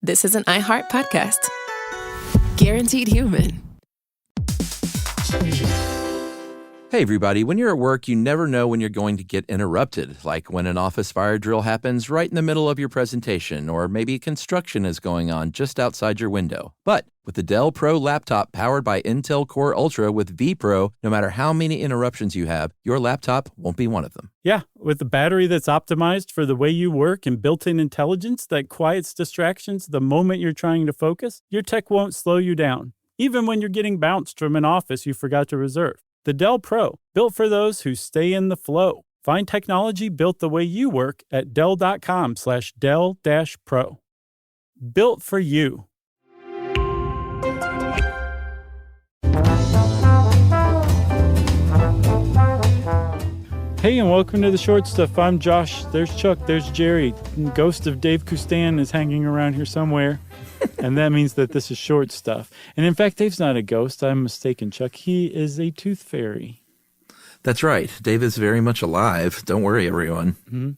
This is an iHeart podcast. Guaranteed human. Hey, everybody. When you're at work, you never know when you're going to get interrupted, like when an office fire drill happens right in the middle of your presentation, or maybe construction is going on just outside your window. But with the Dell Pro laptop powered by Intel Core Ultra with vPro, no matter how many interruptions you have, your laptop won't be one of them. Yeah, with the battery that's optimized for the way you work and built-in intelligence that quiets distractions the moment you're trying to focus, your tech won't slow you down, even when you're getting bounced from an office you forgot to reserve. The Dell Pro, built for those who stay in the flow. Find technology built the way you work at Dell.com/Dell-Pro. Built for you. Hey, and welcome to the Short Stuff. I'm Josh. There's Chuck. There's Jerry. Ghost of Dave Custan is hanging around here somewhere. And that means that this is Short Stuff. And in fact, Dave's not a ghost. I'm mistaken, Chuck. He is a tooth fairy. That's right. Dave is very much alive. Don't worry, everyone. Mm-hmm.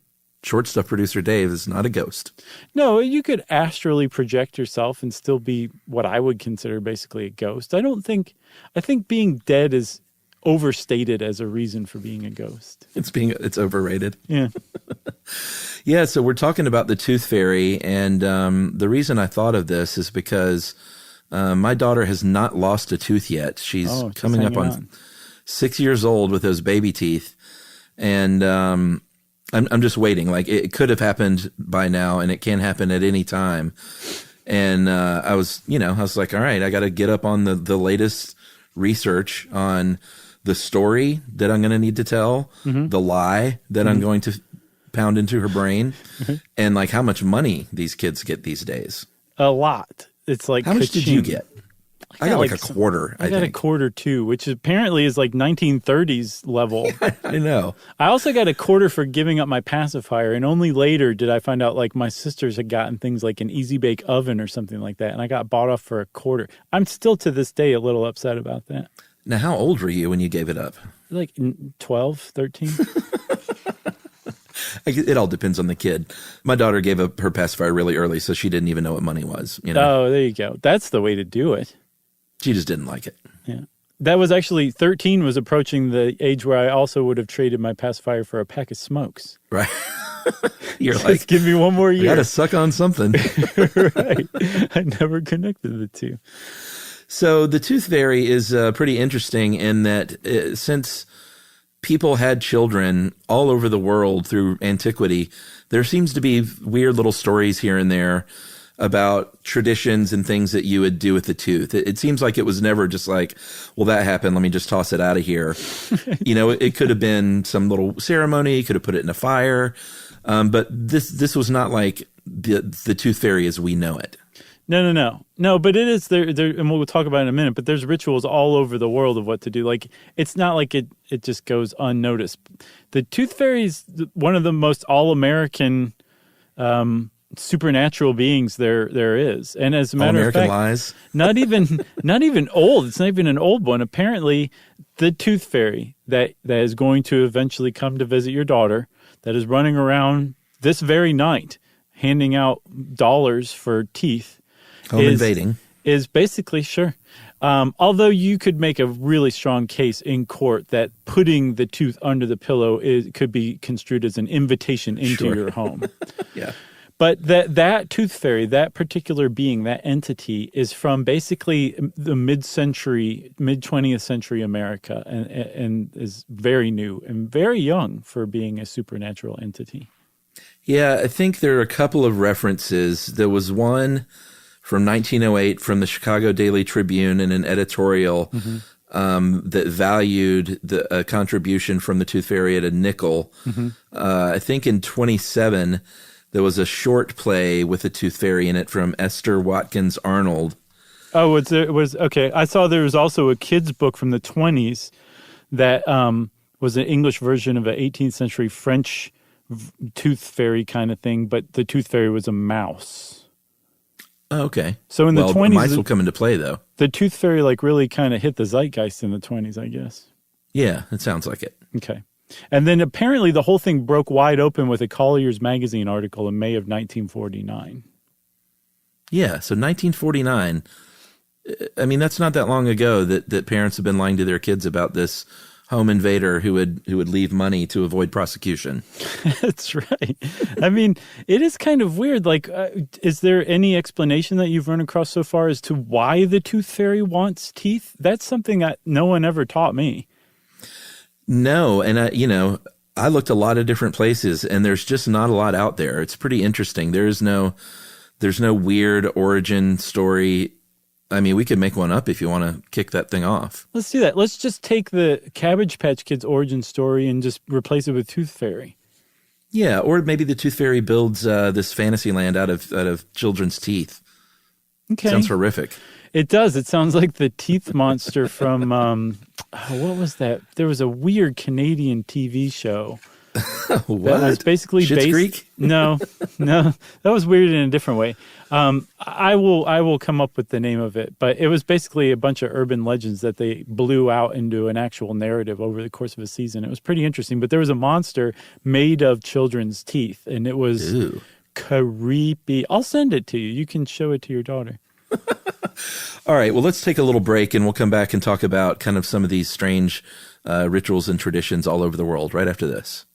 Short Stuff producer Dave is not a ghost. No, you could astrally project yourself and still be what I would consider basically a ghost. I think being dead is overstated as a reason for being a ghost. It's overrated. Yeah. Yeah, so we're talking about the tooth fairy, and the reason I thought of this is because my daughter has not lost a tooth yet. She's coming up on 6 years old with those baby teeth, and I'm just waiting. Like, it could have happened by now, and it can happen at any time. And I was like, all right, I got to get up on the latest research on the story that I'm going to need to tell, the lie that I'm going to pound into her brain, and like how much money these kids get these days. A lot. It's like, how much did you get? I got like a quarter. I got a quarter too, which apparently is like 1930s level. I know. I also got a quarter for giving up my pacifier, and only later did I find out like my sisters had gotten things like an Easy Bake Oven or something like that, and I got bought off for a quarter. I'm still to this day a little upset about that. Now, how old were you when you gave it up? Like 12, 13. It all depends on the kid. My daughter gave up her pacifier really early, so she didn't even know what money was. You know? Oh, there you go. That's the way to do it. She just didn't like it. Yeah. That was actually 13 was approaching the age where I also would have traded my pacifier for a pack of smokes. Right. You're Just like, give me one more year. You got to suck on something. Right. I never connected the two. So the tooth fairy is pretty interesting in that since people had children all over the world through antiquity, there seems to be weird little stories here and there about traditions and things that you would do with the tooth. It seems like it was never just like, well, that happened, let me just toss it out of here. It could have been some little ceremony, you could have put it in a fire. But this was not like the tooth fairy as we know it. No, but it is there, and we'll talk about it in a minute, but there's rituals all over the world of what to do. Like, it's not like it just goes unnoticed. The tooth fairy is one of the most all-American supernatural beings there is. And as a matter of fact, lies. not even old. It's not even an old one. Apparently, the tooth fairy that is going to eventually come to visit your daughter, that is running around this very night, handing out dollars for teeth, invading. Is basically, sure. Although you could make a really strong case in court that putting the tooth under the pillow could be construed as an invitation into your home. Yeah. But that tooth fairy, that particular being, that entity, is from basically the mid-20th century America, and is very new and very young for being a supernatural entity. Yeah, I think there are a couple of references. There was one from 1908 from the Chicago Daily Tribune in an editorial that valued the contribution from the tooth fairy at a nickel. I think in 27, there was a short play with the tooth fairy in it from Esther Watkins Arnold. Oh, it was okay. I saw there was also a kid's book from the 20s that was an English version of an 18th century French tooth fairy kind of thing, but the tooth fairy was a mouse. Oh, okay. So in the 20s, mice will come into play though. The tooth fairy really kind of hit the zeitgeist in the 20s, I guess. Yeah, it sounds like it. Okay. And then apparently the whole thing broke wide open with a Collier's Magazine article in May of 1949. Yeah, so 1949. I mean, that's not that long ago that parents have been lying to their kids about this home invader who would leave money to avoid prosecution. That's right. I mean, it is kind of weird. Like, is there any explanation that you've run across so far as to why the tooth fairy wants teeth? That's something that no one ever taught me. No, and I looked a lot of different places, and there's just not a lot out there. It's pretty interesting. There's no weird origin story. I mean, we could make one up if you want to kick that thing off. Let's do that. Let's just take the Cabbage Patch Kids origin story and just replace it with Tooth Fairy. Yeah, or maybe the Tooth Fairy builds this fantasy land out of children's teeth. Okay. Sounds horrific. It does. It sounds like the teeth monster from, what was that? There was a weird Canadian TV show. What? That was basically Schitt's based. Creek? No, that was weird in a different way. I will come up with the name of it, but it was basically a bunch of urban legends that they blew out into an actual narrative over the course of a season. It was pretty interesting, but there was a monster made of children's teeth, and it was creepy. I'll send it to you. You can show it to your daughter. All right, well, let's take a little break, and we'll come back and talk about kind of some of these strange rituals and traditions all over the world right after this.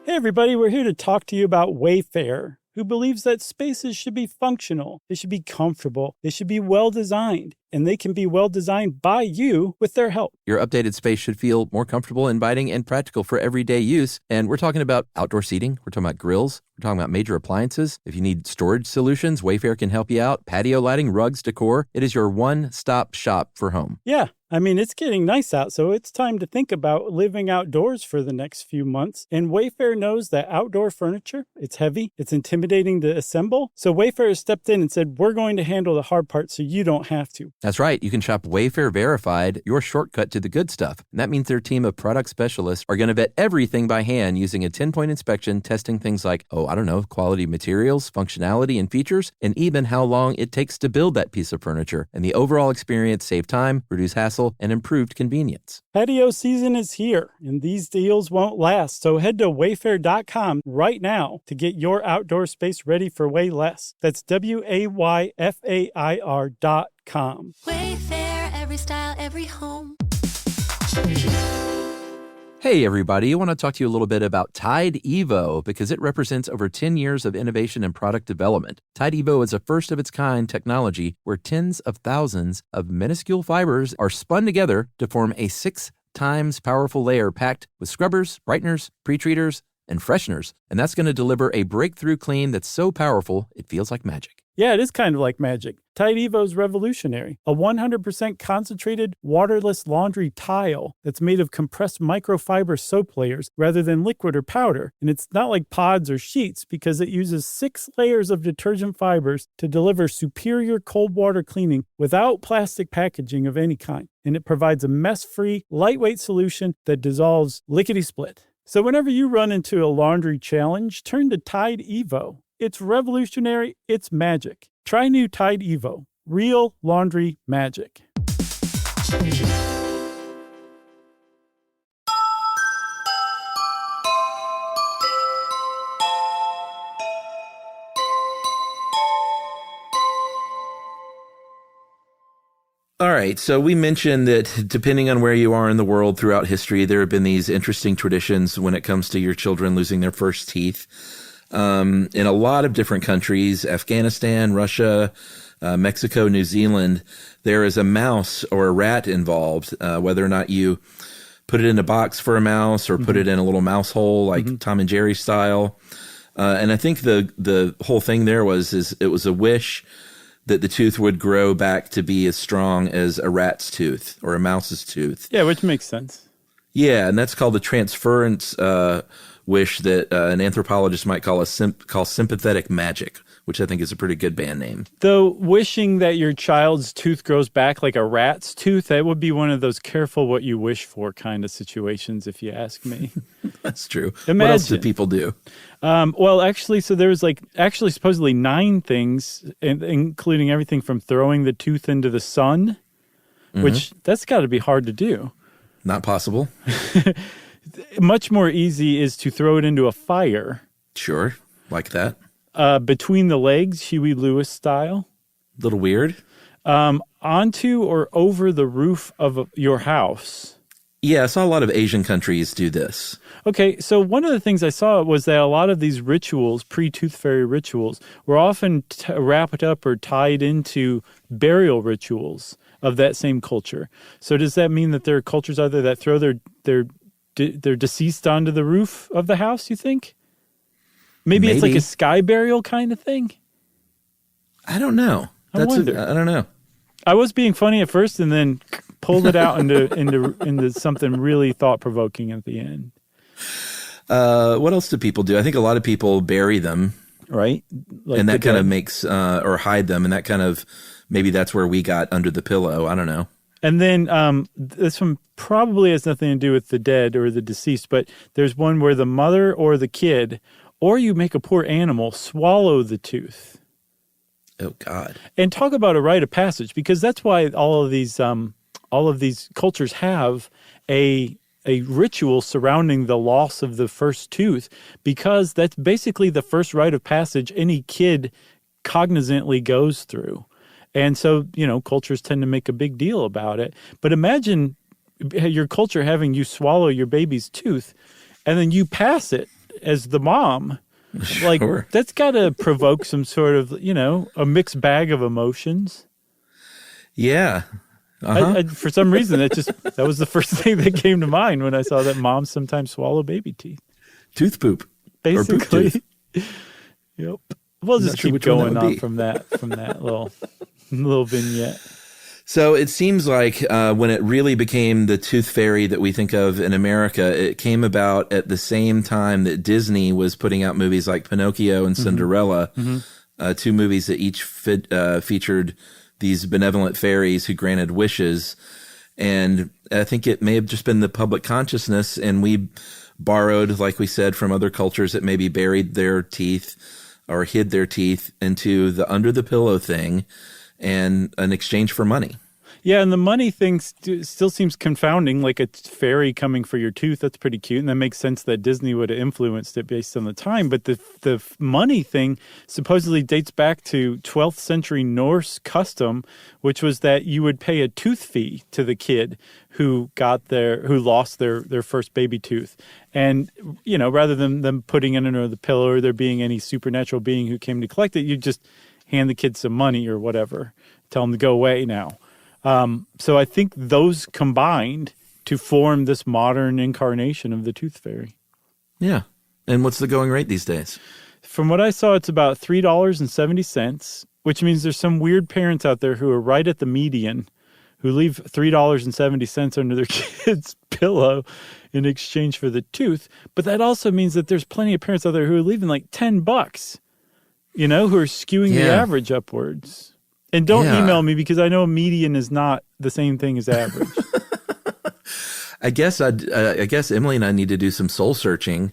Hey everybody, we're here to talk to you about Wayfair, who believes that spaces should be functional, they should be comfortable, they should be well designed, and they can be well designed by you with their help. Your updated space should feel more comfortable, inviting, and practical for everyday use. And we're talking about outdoor seating. We're talking about grills. We're talking about major appliances. If you need storage solutions, Wayfair can help you out. Patio lighting, rugs, decor. It is your one-stop shop for home. Yeah, I mean, it's getting nice out, so it's time to think about living outdoors for the next few months. And Wayfair knows that outdoor furniture, it's heavy, it's intimidating to assemble. So Wayfair has stepped in and said, we're going to handle the hard part so you don't have to. That's right. You can shop Wayfair Verified, your shortcut to the good stuff. And that means their team of product specialists are going to vet everything by hand using a 10-point inspection, testing things like, quality materials, functionality and features, and even how long it takes to build that piece of furniture. And the overall experience save time, reduce hassle, and improved convenience. Patio season is here, and these deals won't last. So head to wayfair.com right now to get your outdoor space ready for way less. That's WAYFAIR.com. Wayfair, every style, every home. Hey everybody, I want to talk to you a little bit about Tide Evo because it represents over 10 years of innovation and product development. Tide Evo is a first-of-its-kind technology where tens of thousands of minuscule fibers are spun together to form a 6 times powerful layer packed with scrubbers, brighteners, pre-treaters, and fresheners. And that's going to deliver a breakthrough clean that's so powerful it feels like magic. Yeah, it is kind of like magic. Tide Evo is revolutionary. A 100% concentrated, waterless laundry tile that's made of compressed microfiber soap layers rather than liquid or powder. And it's not like pods or sheets because it uses 6 layers of detergent fibers to deliver superior cold water cleaning without plastic packaging of any kind. And it provides a mess-free, lightweight solution that dissolves lickety-split. So whenever you run into a laundry challenge, turn to Tide Evo. It's revolutionary. It's magic. Try new Tide Evo. Real laundry magic. All right, so we mentioned that depending on where you are in the world throughout history, there have been these interesting traditions when it comes to your children losing their first teeth. In a lot of different countries, Afghanistan, Russia, Mexico, New Zealand, there is a mouse or a rat involved, whether or not you put it in a box for a mouse or put it in a little mouse hole like Tom and Jerry style. And I think the whole thing there was it was a wish that the tooth would grow back to be as strong as a rat's tooth or a mouse's tooth. Yeah, which makes sense. Yeah, and that's called the transference wish that an anthropologist might call sympathetic magic, which I think is a pretty good band name. Though wishing that your child's tooth grows back like a rat's tooth, that would be one of those careful what you wish for kind of situations, if you ask me. That's true. Imagine. What else do people do? Well, actually, so there was supposedly 9 things, including everything from throwing the tooth into the sun which that's got to be hard to do. Not possible. Much more easy is to throw it into a fire. Sure, like that. Between the legs, Huey Lewis style. Little weird. Onto or over the roof of your house. Yeah, I saw a lot of Asian countries do this. Okay, so one of the things I saw was that a lot of these rituals, pre-tooth fairy rituals, were often wrapped up or tied into burial rituals of that same culture. So does that mean that there are cultures out there that throw their deceased onto the roof of the house, you think? Maybe it's like a sky burial kind of thing? I don't know. I wonder. I don't know. I was being funny at first and then pulled it out into something really thought-provoking at the end. What else do people do? I think a lot of people bury them. Right. Like and that kind of makes, or hide them. And that kind of, maybe that's where we got under the pillow. I don't know. And then this one probably has nothing to do with the dead or the deceased, but there's one where the mother or the kid, or you make a poor animal swallow the tooth. Oh, God. And talk about a rite of passage, because that's why all of these cultures have a ritual surrounding the loss of the first tooth, because that's basically the first rite of passage any kid cognizantly goes through. And so, cultures tend to make a big deal about it. But imagine your culture having you swallow your baby's tooth and then you pass it as the mom. Sure. Like, that's got to provoke some sort of, a mixed bag of emotions. Yeah. Uh-huh. For some reason, that was the first thing that came to mind when I saw that moms sometimes swallow baby teeth. Tooth poop. Basically. Or poop tooth. Yep. We'll just keep going on from that little vignette. So it seems like when it really became the tooth fairy that we think of in America, it came about at the same time that Disney was putting out movies like Pinocchio and Cinderella, two movies that each featured these benevolent fairies who granted wishes. And I think it may have just been the public consciousness, and we borrowed, like we said, from other cultures that maybe buried their teeth or hid their teeth into the under the pillow thing and an exchange for money. Yeah, and the money thing still seems confounding, like a fairy coming for your tooth. That's pretty cute, and that makes sense that Disney would have influenced it based on the time. But the money thing supposedly dates back to 12th century Norse custom, which was that you would pay a tooth fee to the kid who lost their first baby tooth. And, rather than them putting it under the pillow or there being any supernatural being who came to collect it, you just hand the kid some money or whatever, tell them to go away now. So I think those combined to form this modern incarnation of the tooth fairy. Yeah. And what's the going rate these days? From what I saw, it's about $3.70, which means there's some weird parents out there who are right at the median who leave $3.70 under their kid's pillow in exchange for the tooth. But that also means that there's plenty of parents out there who are leaving like $10, who are skewing the average upwards. And don't email me, because I know median is not the same thing as average. I guess Emily and I need to do some soul searching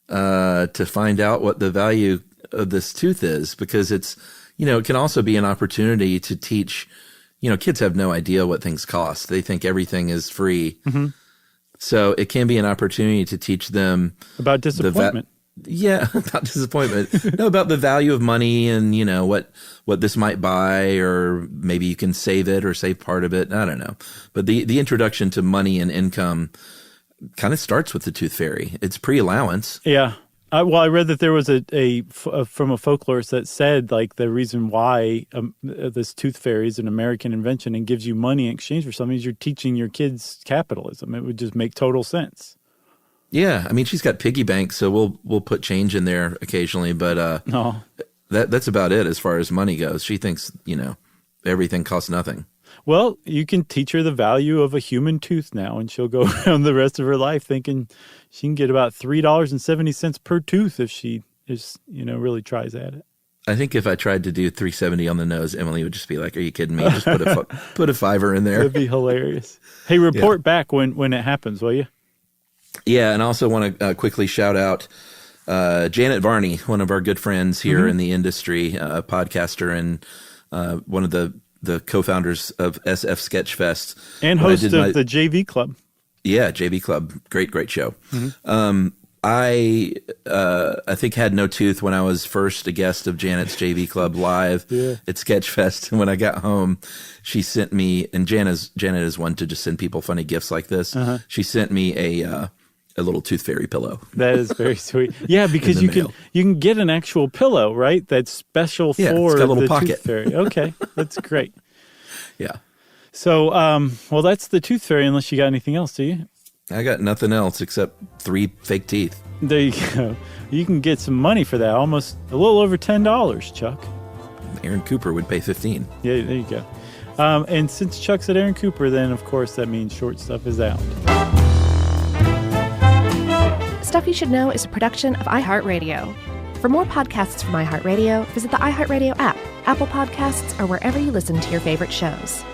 to find out what the value of this tooth is, because it's, it can also be an opportunity to teach. Kids have no idea what things cost. They think everything is free. Mm-hmm. So it can be an opportunity to teach them about disappointment. About disappointment. No, about the value of money and, what this might buy, or maybe you can save it or save part of it. I don't know. But the introduction to money and income kind of starts with the tooth fairy. It's pre-allowance. Yeah. I read that there was from a folklorist that said, like, the reason why this tooth fairy is an American invention and gives you money in exchange for something is you're teaching your kids capitalism. It would just make total sense. Yeah, I mean, she's got piggy banks, so we'll put change in there occasionally, but that's about it as far as money goes. She thinks, everything costs nothing. Well, you can teach her the value of a human tooth now, and she'll go around the rest of her life thinking she can get about $3.70 per tooth if she is, really tries at it. I think if I tried to do $3.70 on the nose, Emily would just be like, "Are you kidding me? Just put a $5 in there." That'd be hilarious. Hey, report back when it happens, will you? Yeah, and I also want to quickly shout out Janet Varney, one of our good friends here in the industry, a podcaster and one of the the co-founders of SF Sketchfest. And host of the JV Club. Yeah, JV Club. Great show. Mm-hmm. I think had no tooth when I was first a guest of Janet's JV Club live at Sketchfest. And when I got home, she sent me, and Janet is one to just send people funny gifts like this. She sent me a little tooth fairy pillow. That is very sweet. Yeah, because you can get an actual pillow, right? That's special for it's got a little pocket. Tooth fairy. Okay, that's great. Yeah. So, well, that's the tooth fairy. Unless you got anything else, do you? I got nothing else except 3 fake teeth. There you go. You can get some money for that. Almost a little over $10, Chuck. Aaron Cooper would pay $15. Yeah, there you go. And since Chuck's at Aaron Cooper, then of course that means Short Stuff is out. Stuff You Should Know is a production of iHeartRadio. For more podcasts from iHeartRadio, visit the iHeartRadio app, Apple Podcasts, or wherever you listen to your favorite shows.